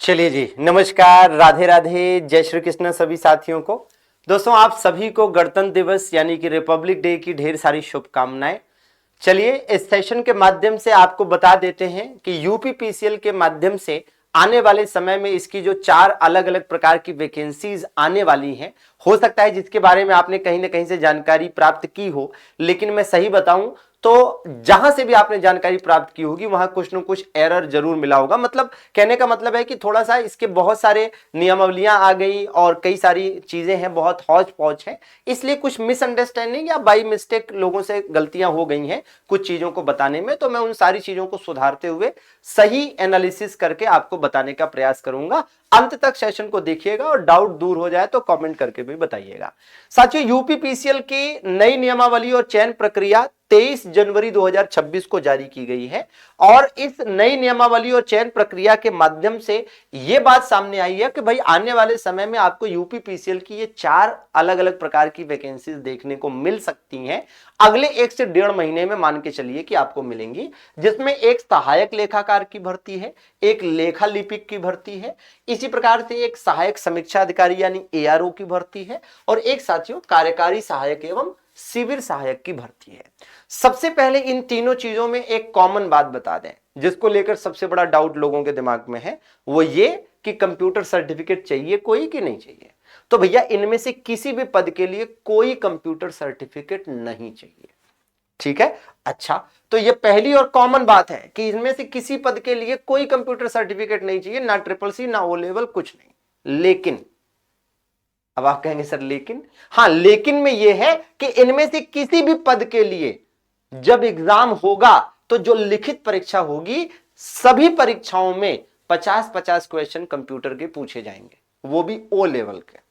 चलिए जी, नमस्कार, राधे राधे, जय श्री कृष्ण सभी साथियों को। दोस्तों, आप सभी को गणतंत्र दिवस यानी कि रिपब्लिक डे की ढेर सारी शुभकामनाएं। चलिए, इस सेशन के माध्यम से आपको बता देते हैं कि यूपीपीसीएल के माध्यम से आने वाले समय में इसकी जो 4 अलग अलग प्रकार की वैकेंसीज आने वाली हैं, हो सकता है जिसके बारे में आपने कहीं ना कहीं से जानकारी प्राप्त की हो, लेकिन मैं सही बताऊं तो जहां से भी आपने जानकारी प्राप्त की होगी वहां कुछ न कुछ एरर जरूर मिला होगा। मतलब कहने का मतलब है कि थोड़ा सा इसके बहुत सारे नियमावलियां आ गई और कई सारी चीजें हैं, बहुत हौच पौच है, इसलिए कुछ मिसअंडरस्टैंडिंग या बाई मिस्टेक लोगों से गलतियां हो गई हैं कुछ चीजों को बताने में। तो मैं उन सारी चीजों को सुधारते हुए सही एनालिसिस करके आपको बताने का प्रयास करूंगा। अंत तक सेशन को देखिएगा और डाउट दूर हो जाए तो कमेंट करके भी बताइएगा। साथियों, यूपीपीसीएल की नई नियमावली और चयन प्रक्रिया 23 जनवरी 2026 को जारी की गई है और इस नई नियमावली और चयन प्रक्रिया के माध्यम से यह बात सामने आई है कि भाई आने वाले समय में आपको यूपीपीसीएल की ये 4 अलग अलग प्रकार की वैकेंसीज देखने को मिल सकती हैं। अगले 1 से 1.5 महीने में मान के चलिए कि आपको मिलेंगी, जिसमें एक सहायक लेखाकार की भर्ती है, एक लेखा लिपिक की भर्ती है, इसी प्रकार से एक सहायक समीक्षा अधिकारी यानी एआरओ की भर्ती है और एक साथियों कार्यकारी सहायक एवं शिविर सहायक की भर्ती है। सबसे पहले इन तीनों चीजों में एक कॉमन बात बता दें जिसको लेकर सबसे बड़ा डाउट लोगों के दिमाग में है, वो ये कि कंप्यूटर सर्टिफिकेट चाहिए कोई कि नहीं चाहिए। तो भैया, इनमें से किसी भी पद के लिए कोई कंप्यूटर सर्टिफिकेट नहीं चाहिए, ठीक है। अच्छा, तो ये पहली और कॉमन बात है कि इनमें से किसी पद के लिए कोई कंप्यूटर सर्टिफिकेट नहीं चाहिए, ना ट्रिपल सी ना ओ लेवल, कुछ नहीं। लेकिन अब आप कहेंगे सर लेकिन, हां, लेकिन में यह है कि इनमें से किसी भी पद के लिए जब एग्जाम होगा तो जो लिखित परीक्षा होगी, सभी परीक्षाओं में 50-50 क्वेश्चन कंप्यूटर के पूछे जाएंगे, वो भी ओ लेवल के।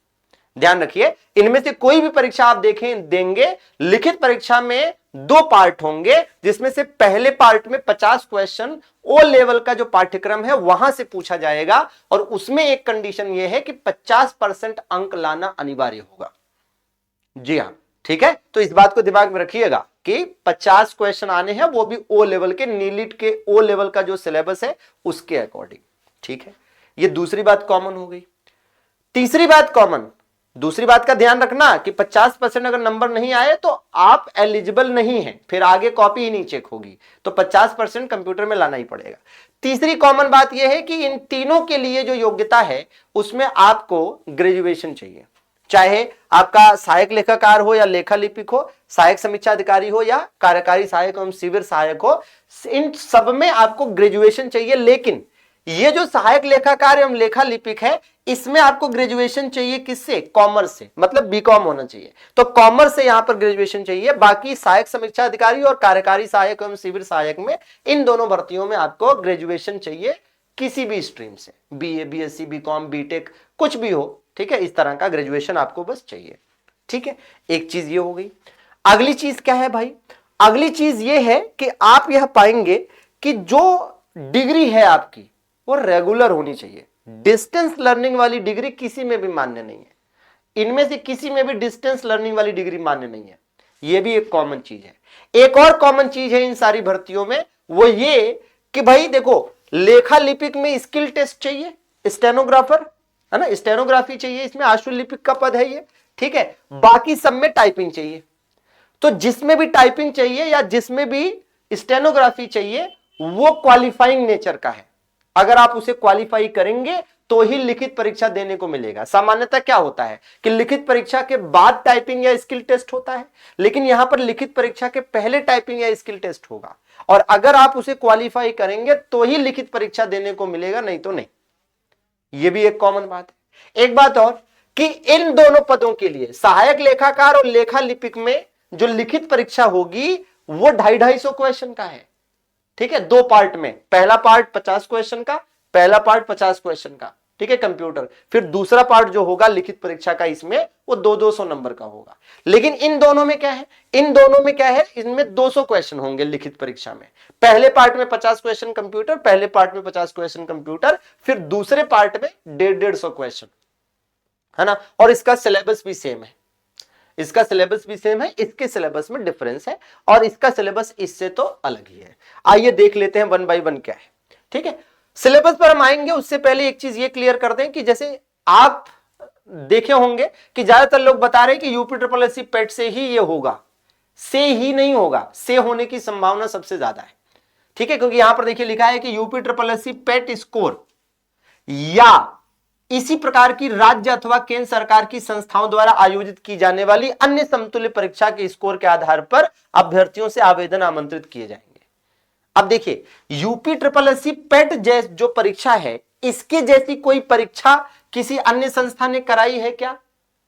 ध्यान रखिए, इनमें से कोई भी परीक्षा आप देखें देंगे, लिखित परीक्षा में 2 पार्ट होंगे, जिसमें से पहले पार्ट में 50 क्वेश्चन ओ लेवल का जो पाठ्यक्रम है वहां से पूछा जाएगा और उसमें एक कंडीशन यह है कि 50% अंक लाना अनिवार्य होगा। जी हां, ठीक है। तो इस बात को दिमाग में रखिएगा कि 50 क्वेश्चन आने हैं, वो भी ओ लेवल के, नीलिट के ओ लेवल का जो सिलेबस है उसके अकॉर्डिंग, ठीक है। ये दूसरी बात कॉमन हो गई। तीसरी बात कॉमन, दूसरी बात का ध्यान रखना कि 50% अगर नंबर नहीं आए तो आप एलिजिबल नहीं हैं, फिर आगे कॉपी ही नहीं चेक होगी, तो 50% कंप्यूटर में लाना ही पड़ेगा। तीसरी कॉमन बात यह है कि इन तीनों के लिए जो योग्यता है उसमें आपको ग्रेजुएशन चाहिए, चाहे आपका सहायक लेखाकार हो या लेखा लिपिक हो, सहायक समीक्षा अधिकारी हो या कार्यकारी सहायक एवं शिविर सहायक हो, इन सब में आपको ग्रेजुएशन चाहिए। लेकिन ये जो सहायक लेखाकार एवं लेखा लिपिक है, इसमें आपको ग्रेजुएशन चाहिए किससे? कॉमर्स से, मतलब बीकॉम होना चाहिए। तो कॉमर्स से यहां पर ग्रेजुएशन चाहिए। बाकी सहायक समीक्षा अधिकारी और कार्यकारी सहायक एवं शिविर सहायक में, इन दोनों भर्तियों में आपको ग्रेजुएशन चाहिए किसी भी स्ट्रीम से, बीए, बीएससी, बीकॉम, बीटेक, कुछ भी हो, ठीक है। इस तरह का ग्रेजुएशन आपको बस चाहिए, ठीक है। एक चीज ये हो गई। अगली चीज क्या है भाई? अगली चीज ये है कि आप यह पाएंगे कि जो डिग्री है आपकी वो रेगुलर होनी चाहिए। डिस्टेंस लर्निंग वाली डिग्री किसी में भी मान्य नहीं है। इनमें से किसी में भी डिस्टेंस लर्निंग वाली डिग्री मान्य नहीं है। यह भी एक कॉमन चीज है। एक और कॉमन चीज है इन सारी भर्तियों में, वो ये कि भाई देखो, लेखा लिपिक में स्किल टेस्ट चाहिए, स्टेनोग्राफर है ना, स्टेनोग्राफी चाहिए, इसमें आशु लिपिक का पद है ये, ठीक है। बाकी सब में टाइपिंग चाहिए। तो जिसमें भी टाइपिंग चाहिए या जिसमें भी स्टेनोग्राफी चाहिए वो क्वालिफाइंग नेचर का है। अगर आप उसे क्वालिफाई करेंगे तो ही लिखित परीक्षा देने को मिलेगा। सामान्यतः क्या होता है कि लिखित परीक्षा के बाद टाइपिंग या स्किल टेस्ट होता है, लेकिन यहां पर लिखित परीक्षा के पहले टाइपिंग या स्किल टेस्ट होगा और अगर आप उसे क्वालिफाई करेंगे तो ही लिखित परीक्षा देने को मिलेगा, नहीं तो नहीं। यह भी एक कॉमन बात है। एक बात और कि इन दोनों पदों के लिए सहायक लेखाकार और लेखा लिपिक में जो लिखित परीक्षा होगी वो 250-250 क्वेश्चन का है, ठीक है। 2 पार्ट में, पहला पार्ट 50 क्वेश्चन का, पहला पार्ट 50 क्वेश्चन का, ठीक है, कंप्यूटर। फिर दूसरा पार्ट जो होगा लिखित परीक्षा का, इसमें वो 200-200 नंबर का होगा। लेकिन इन दोनों में क्या है? इन दोनों में क्या है? इनमें 200 क्वेश्चन होंगे लिखित परीक्षा में। पहले पार्ट में 50 क्वेश्चन कंप्यूटर, पहले पार्ट में 50 क्वेश्चन कंप्यूटर, फिर दूसरे पार्ट में 150-150 क्वेश्चन, है ना। और इसका सिलेबस भी सेम है, इसका सिलेबस भी सेम है, इसके सिलेबस में डिफरेंस है और इसका सिलेबस इससे तो अलग ही है। आइए देख लेते हैं वन बाय वन क्या है, ठीक है। सिलेबस पर हम आएंगे उससे पहले एक चीज ये क्लियर कर दें कि जैसे आप देखे होंगे कि ज्यादातर लोग बता रहे हैं कि यूपी ट्रिपल एससी पेट से ही ये होगा, से ही नहीं होगा, से होने की संभावना सबसे ज्यादा है। ठीक है, क्योंकि यहां पर देखिए लिखा है कि यूपी ट्रिपल एससी पेट स्कोर या इसी प्रकार की राज्य अथवा केंद्र सरकार की संस्थाओं द्वारा आयोजित की जाने वाली अन्य समतुल्य परीक्षा के स्कोर के आधार पर अभ्यर्थियों से आवेदन आमंत्रित किए जाएंगे। अब देखिए यूपी ट्रिपल एससी पेट जैस जो परीक्षा है, इसके जैसी कोई परीक्षा किसी अन्य संस्था ने कराई है क्या?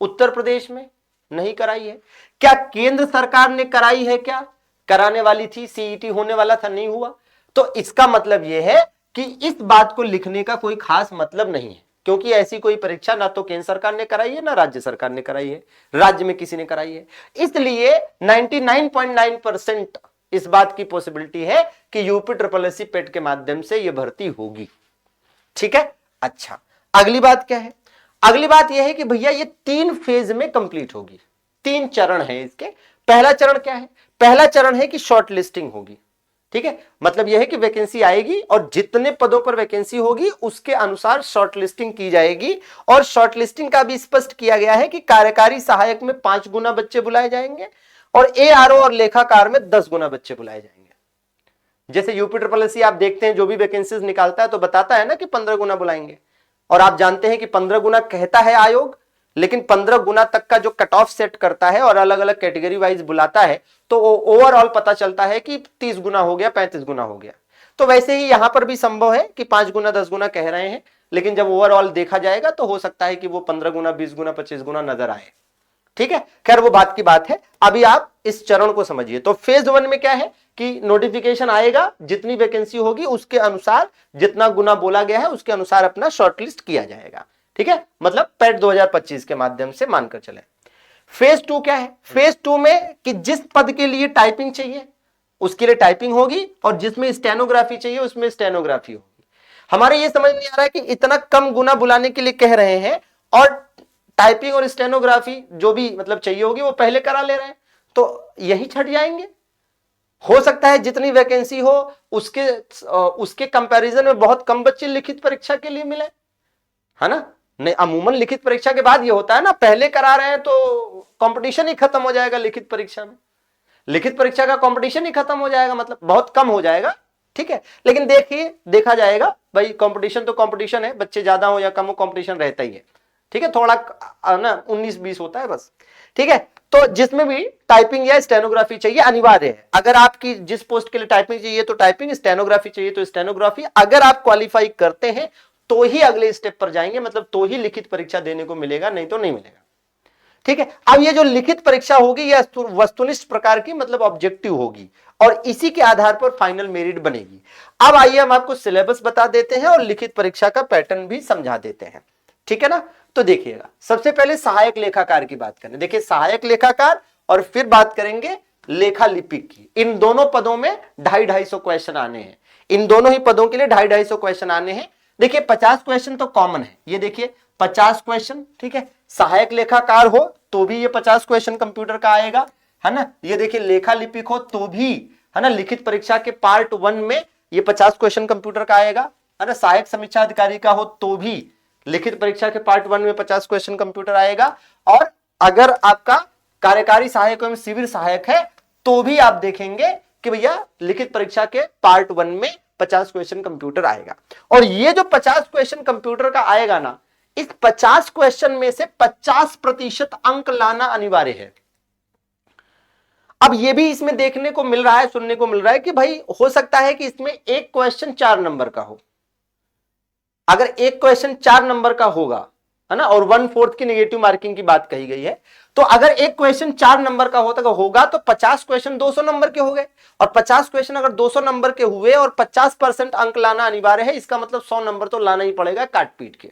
उत्तर प्रदेश में नहीं कराई है। क्या केंद्र सरकार ने कराई है क्या? कराने वाली थी, सीईटी होने वाला था, नहीं हुआ। तो इसका मतलब यह है कि इस बात को लिखने का कोई खास मतलब नहीं है, क्योंकि ऐसी कोई परीक्षा ना तो केंद्र सरकार ने कराई है ना राज्य सरकार ने कराई है, राज्य में किसी ने कराई है। इसलिए 99.9% इस बात की पॉसिबिलिटी है कि यूपी ट्रिपल एससी पेट के माध्यम से यह भर्ती होगी। ठीक है, अच्छा अगली बात क्या है? अगली बात यह है कि भैया ये 3 फेज में कंप्लीट होगी, 3 चरण है इसके। पहला चरण क्या है? पहला चरण है कि शॉर्ट लिस्टिंग होगी। ठीक है, मतलब यह है कि वैकेंसी आएगी और जितने पदों पर वैकेंसी होगी उसके अनुसार शॉर्ट लिस्टिंग की जाएगी। और शॉर्ट लिस्टिंग का भी स्पष्ट किया गया है कि कार्यकारी सहायक में 5 गुना बच्चे बुलाए जाएंगे और एआरओ और लेखाकार में 10 गुना बच्चे बुलाए जाएंगे। जैसे यूपी ट्रिपल एससी आप देखते हैं जो भी वैकेंसीज निकालता है तो बताता है ना कि 15 गुना बुलाएंगे, और आप जानते हैं कि 15 गुना कहता है आयोग, लेकिन 15 गुना तक का जो कट ऑफ सेट करता है और अलग अलग कैटेगरी वाइज बुलाता है तो ओवरऑल पता चलता है कि 30 गुना हो गया, 35 गुना हो गया। तो वैसे ही यहां पर भी संभव है कि 5 गुना 10 गुना कह रहे हैं, लेकिन जब ओवरऑल देखा जाएगा तो हो सकता है कि वो 15 गुना 20 गुना 25 गुना नजर आए। ठीक है, खैर वो बात की बात है। अभी आप इस चरण को समझिए। तो फेज 1 में क्या है कि नोटिफिकेशन आएगा, जितनी वैकेंसी होगी उसके अनुसार जितना गुना बोला गया है उसके अनुसार अपना शॉर्टलिस्ट किया जाएगा। ठीक है, मतलब पेट 2025 के माध्यम से मानकर चले। फेज 2 क्या है? फेज 2 में कि जिस पद के लिए टाइपिंग चाहिए उसके लिए टाइपिंग होगी और जिसमें स्टेनोग्राफी चाहिए उसमें स्टेनोग्राफी होगी। हमारे ये समझ नहीं आ रहा है कि इतना कम गुना बुलाने के लिए कह रहे हैं और टाइपिंग और स्टेनोग्राफी जो भी मतलब चाहिए होगी वो पहले करा ले रहे हैं, तो यही छट जाएंगे। हो सकता है जितनी वैकेंसी हो उसके कंपैरिजन में बहुत कम बच्चे लिखित परीक्षा के लिए मिले, है ना। नहीं, अमूमन लिखित परीक्षा के बाद ये होता है ना, पहले करा रहे हैं तो कंपटीशन ही खत्म हो जाएगा लिखित परीक्षा में, लिखित परीक्षा का कंपटीशन ही खत्म हो जाएगा, मतलब बहुत कम हो जाएगा। ठीक है, लेकिन देखिए देखा जाएगा भाई, कंपटीशन तो कंपटीशन है, बच्चे ज्यादा हो या कम हो कंपटीशन रहता ही है। ठीक है, थोड़ा ना 19-20 होता है बस। ठीक है, तो जिसमें भी टाइपिंग या स्टेनोग्राफी चाहिए अनिवार्य है। अगर आपकी जिस पोस्ट के लिए टाइपिंग चाहिए तो टाइपिंग, स्टेनोग्राफी चाहिए तो स्टेनोग्राफी। अगर आप क्वालिफाई करते हैं तो ही अगले स्टेप पर जाएंगे, मतलब तो ही लिखित परीक्षा देने को मिलेगा, नहीं तो नहीं मिलेगा। ठीक है, अब ये जो लिखित परीक्षा होगी यह वस्तुनिष्ठ प्रकार की मतलब ऑब्जेक्टिव होगी और इसी के आधार पर फाइनल मेरिट बनेगी। अब आइए हम आपको सिलेबस बता देते हैं और लिखित परीक्षा का पैटर्न भी समझा देते हैं। ठीक है ना, तो देखिएगा सबसे पहले सहायक लेखाकार की बात करें। देखिए सहायक लेखाकार और फिर बात करेंगे लेखा लिपिक की। इन दोनों पदों में 250-250 क्वेश्चन आने हैं, इन दोनों ही पदों के लिए 250-250 क्वेश्चन आने हैं। देखिए 50 क्वेश्चन तो कॉमन है, ये देखिए 50 क्वेश्चन। ठीक है, सहायक लेखाकार हो तो भी ये 50 क्वेश्चन कंप्यूटर का आएगा, है ना। ये देखिए लेखा लिपिक हो तो भी, है ना, लिखित परीक्षा के पार्ट 1 में ये 50 क्वेश्चन कंप्यूटर का आएगा, है ना। सहायक समीक्षा अधिकारी का हो तो भी लिखित परीक्षा के पार्ट 1 में 50 क्वेश्चन कंप्यूटर आएगा। और अगर आपका कार्यकारी सहायक एवं शिविर सहायक है तो भी आप देखेंगे कि भैया लिखित परीक्षा के पार्ट 1 में 50 क्वेश्चन कंप्यूटर आएगा। और ये जो 50 क्वेश्चन कंप्यूटर का आएगा ना, इस 50 क्वेश्चन में से 50% अंक लाना अनिवार्य है। अब ये भी इसमें देखने को मिल रहा है, सुनने को मिल रहा है कि भाई हो सकता है कि इसमें एक क्वेश्चन 4 नंबर का हो। अगर एक क्वेश्चन 4 नंबर का होगा, है ना, और 1/4 की नेगेटिव मार्किंग की बात कही गई है, तो अगर एक क्वेश्चन 4 नंबर का होगा तो 50 क्वेश्चन 200 नंबर के हो गए। और 50 क्वेश्चन अगर 200 नंबर के हुए और 50% अंक लाना अनिवार्य है, इसका मतलब 100 नंबर तो लाना ही पड़ेगा काट पीट के।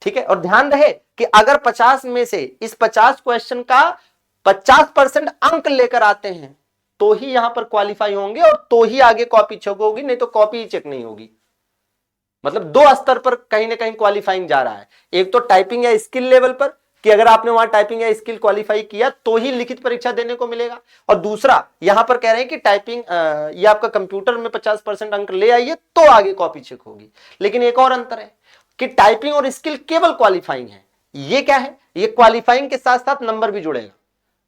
ठीक है, और ध्यान रहे कि अगर 50 में से इस 50 क्वेश्चन का 50% अंक लेकर आते हैं तो ही यहां पर क्वालिफाई होंगे और तो ही आगे कॉपी चेक होगी, नहीं तो कॉपी ही चेक नहीं होगी। मतलब 2 स्तर पर कहीं ना कहीं क्वालिफाइंग जा रहा है, एक तो टाइपिंग या स्किल लेवल पर, कि अगर आपने वहां टाइपिंग या स्किल क्वालिफाई किया तो ही लिखित परीक्षा देने को मिलेगा। और दूसरा यहां पर कह रहे हैं कि टाइपिंग ये आपका कंप्यूटर में 50% अंक ले आइए तो आगे कॉपी चेक होगी। लेकिन एक और अंतर है कि टाइपिंग और स्किल केवल क्वालिफाइंग है, ये क्या है, ये क्वालिफाइंग के साथ साथ नंबर भी जुड़ेगा।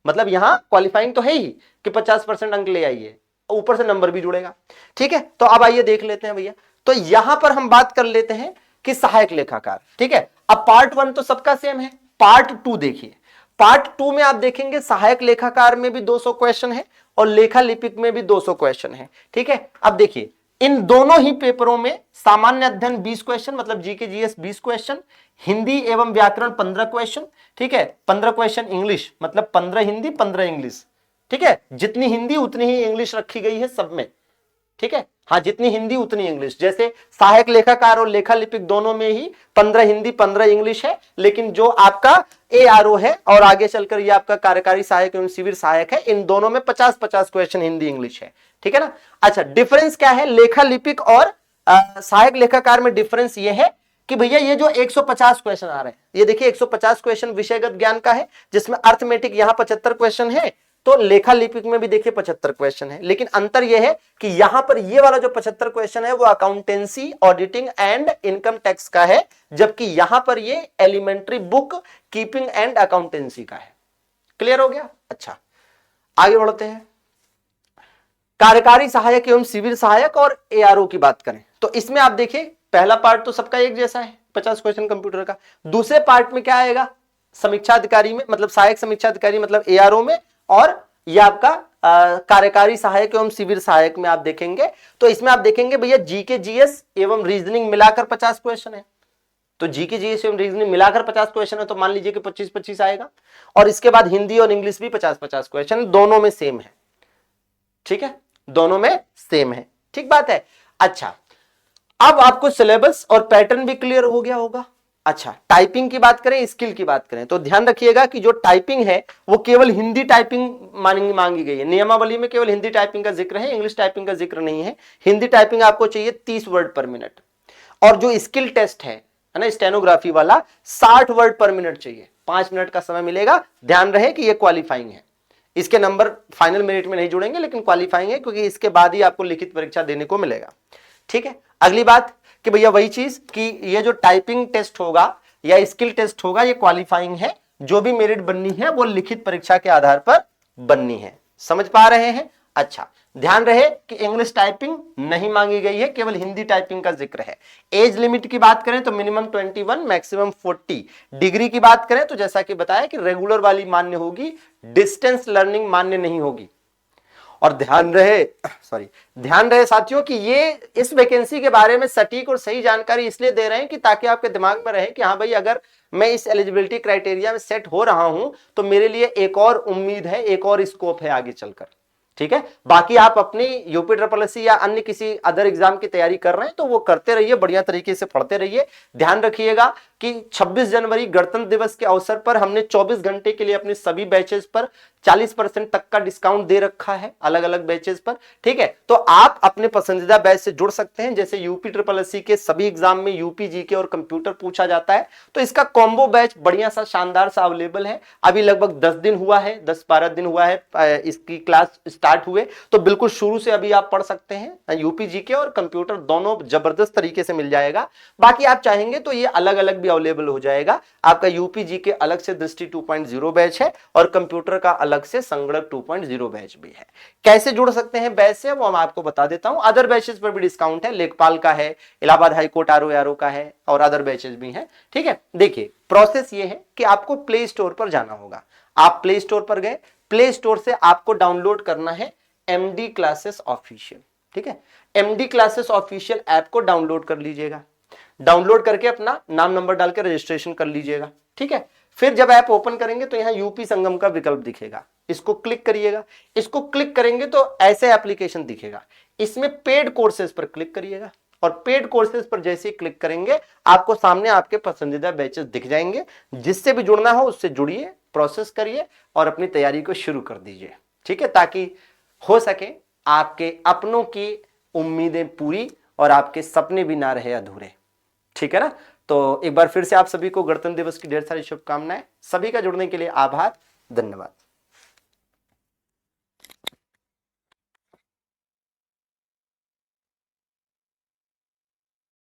मतलब यहां क्वालिफाइंग तो है ही कि 50% अंक ले आइए, ऊपर से नंबर भी जुड़ेगा। ठीक है, तो अब आइए देख लेते हैं भैया। तो यहां पर हम बात कर लेते हैं कि सहायक लेखाकार। ठीक है, अब पार्ट 1 तो सबका सेम है, पार्ट 2 देखिए। पार्ट 2 में आप देखेंगे सहायक लेखाकार में भी 200 क्वेश्चन है और लेखा लिपिक में भी 200 क्वेश्चन है। ठीक है, अब देखिए इन दोनों ही पेपरों में सामान्य अध्ययन 20 क्वेश्चन, मतलब जीके जीएस 20 क्वेश्चन, हिंदी एवं व्याकरण 15 क्वेश्चन। ठीक है, 15 क्वेश्चन इंग्लिश, मतलब 15 हिंदी 15 इंग्लिश। ठीक है, जितनी हिंदी उतनी ही इंग्लिश रखी गई है सब में। ठीक है, हाँ, जितनी हिंदी उतनी इंग्लिश। जैसे सहायक लेखाकार और लेखा लिपिक दोनों में ही 15 हिंदी 15 इंग्लिश है, लेकिन जो आपका एआरओ है और आगे चलकर ये आपका कार्यकारी सहायक एवं शिविर सहायक है, इन दोनों में 50-50 क्वेश्चन हिंदी इंग्लिश है। ठीक है ना। अच्छा, डिफरेंस क्या है लेखा लिपिक और सहायक लेखाकार में? डिफरेंस ये है कि भैया ये जो 150 क्वेश्चन आ रहे हैं, ये देखिए 150 क्वेश्चन विषयगत ज्ञान का है, जिसमें अर्थमेटिक यहां 75 क्वेश्चन है, तो लेखा लिपिक में भी देखिए 75 क्वेश्चन है। लेकिन अंतर यह है कि यहां पर ये वाला जो 75 क्वेश्चन है वो accountancy, auditing and income tax का है, जबकि यहां पर ये elementary bookkeeping and accountancy का है। क्लियर हो गया? अच्छा, आगे बढ़ते हैं। कार्यकारी सहायक एवं शिविर सहायक और एआरओ की बात करें तो इसमें आप देखिए पहला पार्ट तो सबका एक जैसा है, 50 क्वेश्चन कंप्यूटर का। दूसरे पार्ट में क्या आएगा? समीक्षा अधिकारी में, मतलब सहायक समीक्षा अधिकारी मतलब एआरओ में, और यह आपका कार्यकारी सहायक एवं शिविर सहायक में आप देखेंगे तो इसमें आप देखेंगे भैया जीके जीएस एवं रीजनिंग मिलाकर 50 क्वेश्चन है। तो जीके जीएस एवं रीजनिंग मिलाकर 50 क्वेश्चन है, तो मान लीजिए कि 25-25 आएगा। और इसके बाद हिंदी और इंग्लिश भी 50-50 क्वेश्चन, दोनों में सेम है। ठीक है, दोनों में सेम है। ठीक बात है। अच्छा, अब आपको सिलेबस और पैटर्न भी क्लियर हो गया होगा। अच्छा, टाइपिंग की बात करें, स्किल की बात करें, तो ध्यान रखिएगा कि जो टाइपिंग है वो केवल हिंदी टाइपिंग मांगी गई है। नियमावली में केवल हिंदी टाइपिंग का जिक्र है, इंग्लिश टाइपिंग का जिक्र नहीं है। हिंदी टाइपिंग आपको चाहिए 30 वर्ड पर मिनट, और जो स्किल टेस्ट है ना स्टेनोग्राफी वाला, 60 वर्ड पर मिनट चाहिए। 5 मिनट का समय मिलेगा। ध्यान रहे कि ये क्वालिफाइंग है, इसके नंबर फाइनल मेरिट में नहीं जुड़ेंगे, लेकिन क्वालिफाइंग है क्योंकि इसके बाद ही आपको लिखित परीक्षा देने को मिलेगा। ठीक है, अगली बात कि भैया वही चीज कि ये जो टाइपिंग टेस्ट होगा या स्किल टेस्ट होगा ये क्वालिफाइंग है, जो भी मेरिट बननी है वो लिखित परीक्षा के आधार पर बननी है। समझ पा रहे हैं? अच्छा, ध्यान रहे कि इंग्लिश टाइपिंग नहीं मांगी गई है, केवल हिंदी टाइपिंग का जिक्र है। एज लिमिट की बात करें तो मिनिमम 21, मैक्सिमम 40। डिग्री की बात करें तो जैसा कि बताया कि रेगुलर वाली मान्य होगी, डिस्टेंस लर्निंग मान्य नहीं होगी। और ध्यान रहे साथियों कि ये इस वैकेंसी के बारे में सटीक और सही जानकारी इसलिए दे रहे हैं कि ताकि आपके दिमाग में रहे कि हाँ भाई, अगर मैं इस एलिजिबिलिटी क्राइटेरिया में सेट हो रहा हूं तो मेरे लिए एक और उम्मीद है, एक और स्कोप है आगे चलकर। ठीक है, बाकी आप अपनी यूपी ट्रिपल या अन्य किसी अदर एग्जाम की तैयारी कर रहे हैं तो वो करते रहिए, बढ़िया तरीके से पढ़ते रहिए। ध्यान रखिएगा कि 26 जनवरी गणतंत्र दिवस के अवसर पर हमने 24 घंटे के लिए अपने सभी बैचेस पर 40% तक का डिस्काउंट दे रखा है, अलग अलग बैचेस पर। ठीक है, तो आप अपने पसंदीदा बैच से जुड़ सकते हैं। जैसे यूपी ट्रिपल के सभी एग्जाम में यूपी जीके और कंप्यूटर पूछा जाता है, तो इसका कॉम्बो बैच बढ़िया सा शानदार सा अवेलेबल है। अभी लगभग 10 दिन हुआ है, 10-12 दिन हुआ है इसकी क्लास स्टार्ट हुए, तो बिल्कुल शुरू से अभी आप पढ़ सकते हैं। यूपी जीके और कंप्यूटर दोनों जबरदस्त तरीके से मिल जाएगा। बाकी आप चाहेंगे तो ये अलग अलग भी अवेलेबल हो जाएगा। आपका यूपी जीके अलग से दृष्टि 2.0 बैच है और कंप्यूटर का अलग से संगणक 2.0 बैच भी है। कैसे जुड़ सकते हैं बैच से वो मैं आपको बता देता हूं। अदर बैचेस पर भी डिस्काउंट है, लेखपाल का है, इलाहाबाद हाईकोर्ट आरओ का है और अदर बैचेस भी हैं। ठीक है, देखिए प्रोसेस ये है कि आपको प्ले स्टोर पर जाना होगा। आप प्ले स्टोर पर गए, प्ले स्टोर से आपको डाउनलोड करना है एमडी क्लासेस ऑफिशियल। ठीक है, एमडी क्लासेस ऑफिशियल ऐप को डाउनलोड कर लीजिएगा। डाउनलोड करके अपना नाम नंबर डाल के रजिस्ट्रेशन कर लीजिएगा। ठीक है, फिर जब ऐप ओपन करेंगे तो यहां यूपी संगम का विकल्प दिखेगा, इसको क्लिक करिएगा। इसको क्लिक करेंगे तो ऐसे एप्लीकेशन दिखेगा, इसमें पेड कोर्सेज पर क्लिक करिएगा और पेड कोर्सेज पर जैसे ही क्लिक करेंगे आपको सामने आपके पसंदीदा बैचेस दिख जाएंगे। जिससे भी जुड़ना हो उससे जुड़िए, प्रोसेस करिए और अपनी तैयारी को शुरू कर दीजिए। ठीक है, ताकि हो सके आपके अपनों की उम्मीदें पूरी और आपके सपने भी ना रहे अधूरे। ठीक है ना। तो एक बार फिर से आप सभी को गणतंत्र दिवस की ढेर सारी शुभकामनाएं। सभी का जुड़ने के लिए आभार, धन्यवाद।